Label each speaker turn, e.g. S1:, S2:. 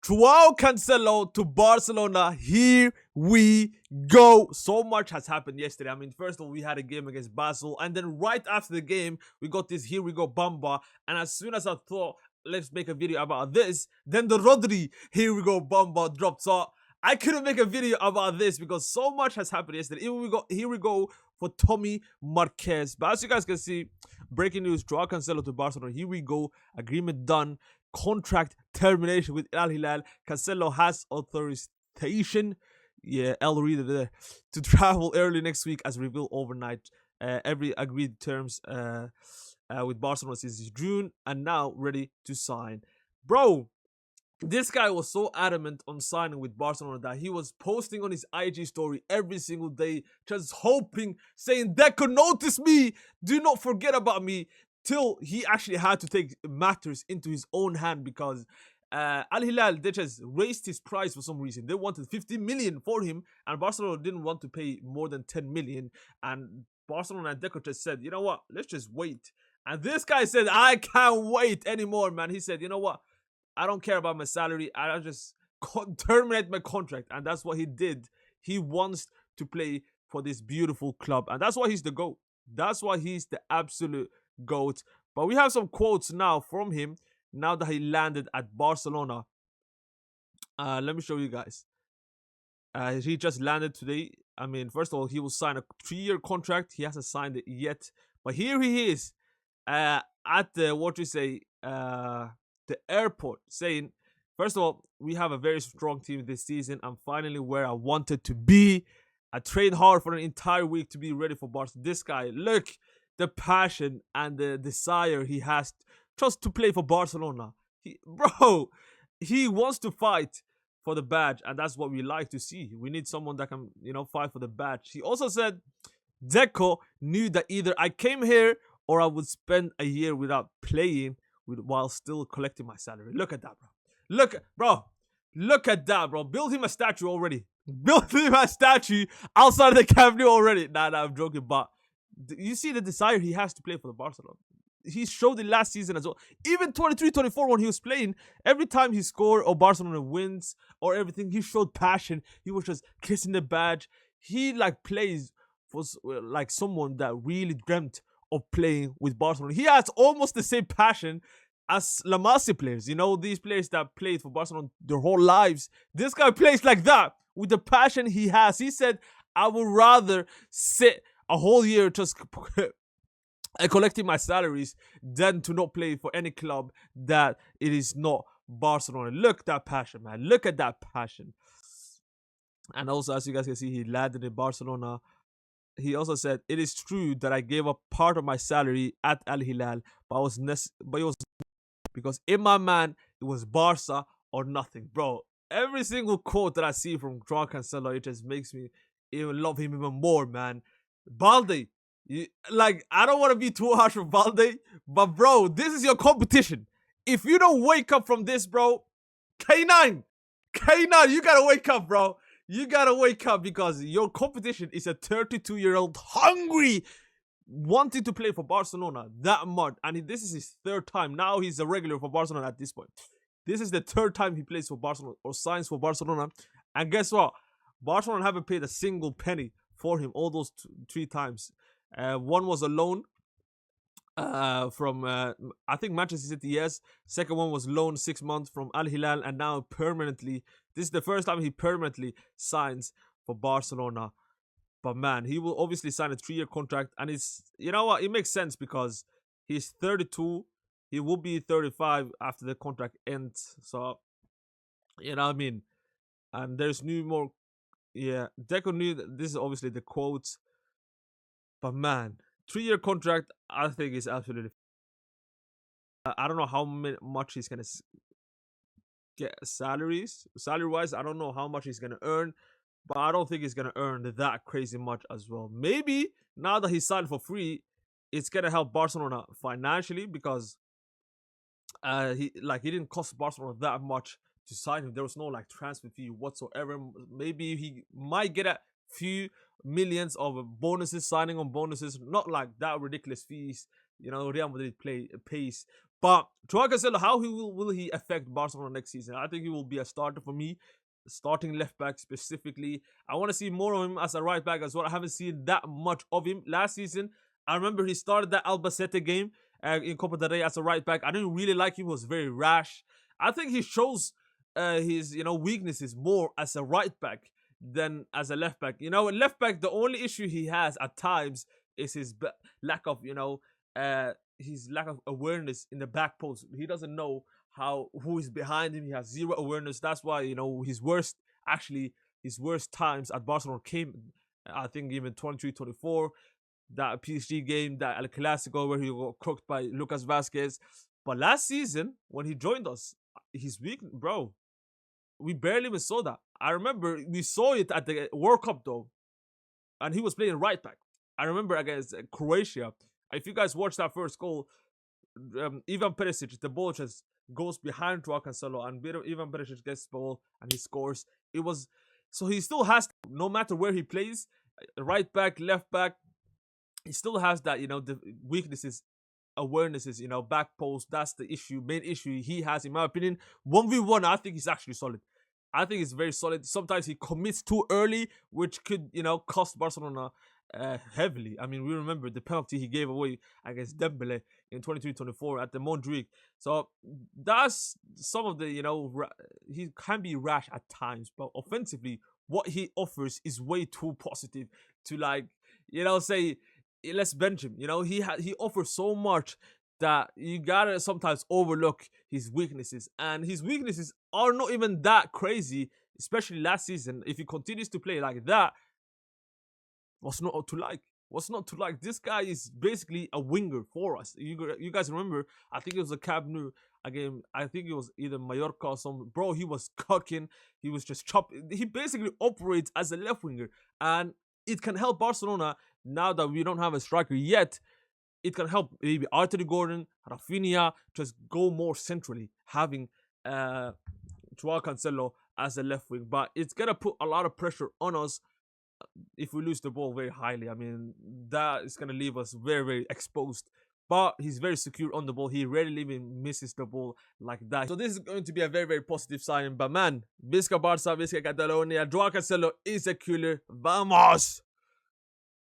S1: João Cancelo to Barcelona. Here we go. So much has happened yesterday. I mean, first of all, we had a game against Basel, and then right after the game, we got this here we go Bamba. And as soon as I thought, let's make a video about this, then the Rodri here we go Bamba dropped. So I couldn't make a video about this because so much has happened yesterday. Here we go for Tommy Marquez. But as you guys can see, breaking news: João Cancelo to Barcelona. Here we go. Agreement done. Contract termination with Al Hilal. Cancelo has authorization. Yeah, El Reader there to travel early next week as revealed overnight. Every agreed terms with Barcelona since June and now ready to sign. Bro, this guy was so adamant on signing with Barcelona that he was posting on his IG story every single day, just hoping, saying, Deco, notice me, do not forget about me, till he actually had to take matters into his own hand because Al Hilal, they just raised his price for some reason. They wanted 50 million for him, and Barcelona didn't want to pay more than 10 million. And Barcelona and Deco just said, you know what, let's just wait. And this guy said, I can't wait anymore, man. He said, you know what, I don't care about my salary. I'll just terminate my contract. And that's what he did. He wants to play for this beautiful club. And that's why he's the GOAT. That's why he's the absolute GOAT. But we have some quotes now from him now that he landed at Barcelona. Let me show you guys. He just landed today. I mean, first of all, he will sign a 3-year contract. He hasn't signed it yet. But here he is at the, the airport, saying, first of all, we have a very strong team this season. I'm finally where I wanted to be. I trained hard for an entire week to be ready for Barca. This guy, look, the passion and the desire he has just to play for Barcelona. He wants to fight for the badge, and that's what we like to see. We need someone that can, fight for the badge. He also said, Deco knew that either I came here or I would spend a year without playing while still collecting my salary. Look at that, bro. Look at that, bro. Build him a statue already. Build him a statue outside of the Camp Nou already. Nah, I'm joking, but you see the desire he has to play for the Barcelona. He showed it last season as well. Even 23-24 when he was playing, every time he scored or Barcelona wins or everything, he showed passion. He was just kissing the badge. He plays for someone that really dreamt of playing with Barcelona. He has almost the same passion as La Masia players. These players that played for Barcelona their whole lives. This guy plays like that with the passion he has. He said, I would rather sit a whole year just collecting my salaries than to not play for any club that it is not Barcelona. Look at that passion, man. Look at that passion. And also, as you guys can see, he landed in Barcelona. He also said, it is true that I gave up part of my salary at Al Hilal, but it was because in my mind, it was Barca or nothing. Bro, every single quote that I see from João Cancelo, it just makes me even love him even more, man. Balde, I don't want to be too harsh for Balde, but bro, this is your competition. If you don't wake up from this, bro, K9, you gotta wake up, bro. You gotta wake up because your competition is a 32-year-old hungry, wanting to play for Barcelona that much. And this is his 3rd time. Now he's a regular for Barcelona at this point. This is the 3rd time he plays for Barcelona or signs for Barcelona. And guess what? Barcelona haven't paid a single penny for him all those 3 times. One was a loan from, I think, Manchester City, yes. Second one was loan 6 months from Al Hilal, and now permanently. This is the first time he permanently signs for Barcelona. But man, he will obviously sign a 3-year contract, and it's, you know what, it makes sense because he's 32. He will be 35 after the contract ends. So, you know what I mean? And there's more. Yeah, Deco knew that this is obviously the quotes. But man, 3-year contract, I think is absolutely. I don't know how much he's gonna get salary-wise. I don't know how much he's gonna earn, but I don't think he's gonna earn that crazy much as well. Maybe now that he's signed for free, it's gonna help Barcelona financially because he didn't cost Barcelona that much to sign him. There was no transfer fee whatsoever. Maybe he might get a few millions of bonuses, signing on bonuses, not like that ridiculous fees, Real Madrid pays. But João Cancelo, how will he affect Barcelona next season? I think he will be a starter for me, starting left back specifically. I want to see more of him as a right back as well. I haven't seen that much of him last season. I remember he started that Albacete game in Copa del Rey as a right back. I didn't really like him. He was very rash. I think he shows his weaknesses more as a right back than as a left back. Left back, the only issue he has at times is his lack of his lack of awareness in the back post. He doesn't know who is behind him. He has zero awareness. That's why his worst times at Barcelona came, I think, even 23-24, that PSG game, that El Clasico where he got cooked by Lucas Vazquez. But last season when he joined us, he's weak, bro. We barely even saw that. I remember we saw it at the World Cup though, and he was playing right back. I remember against Croatia. If you guys watched that first goal, Ivan Perisic, the ball just goes behind João Cancelo, and Ivan Perisic gets the ball and he scores. So he still has, no matter where he plays, right back, left back, he still has that, the weaknesses, awarenesses, back post. That's the main issue he has, in my opinion. 1v1, I think he's actually solid. I think he's very solid. Sometimes he commits too early, which could, cost Barcelona heavily. I mean, we remember the penalty he gave away against Dembele in 23-24 at the Montjuic. So that's some of the, he can be rash at times, but offensively, what he offers is way too positive to say, let's bench him. He offers so much that you gotta sometimes overlook his weaknesses, and his weaknesses are not even that crazy, especially last season. If he continues to play like that, what's not to like? What's not to like? This guy is basically a winger for us. You guys remember, I think it was a Camp Nou game. I think it was either Mallorca or something. Bro, he was cooking. He was just chopping. He basically operates as a left winger, and it can help Barcelona now that we don't have a striker yet. It can help maybe Arthur Gordon, Rafinha just go more centrally, having João Cancelo as a left wing. But it's gonna put a lot of pressure on us if we lose the ball very highly. I mean, that is gonna leave us very, very exposed. But he's very secure on the ball. He rarely even misses the ball like that. So this is going to be a very, very positive sign. But man, Visca Barça, Visca Catalonia, João Cancelo is a killer. Vamos!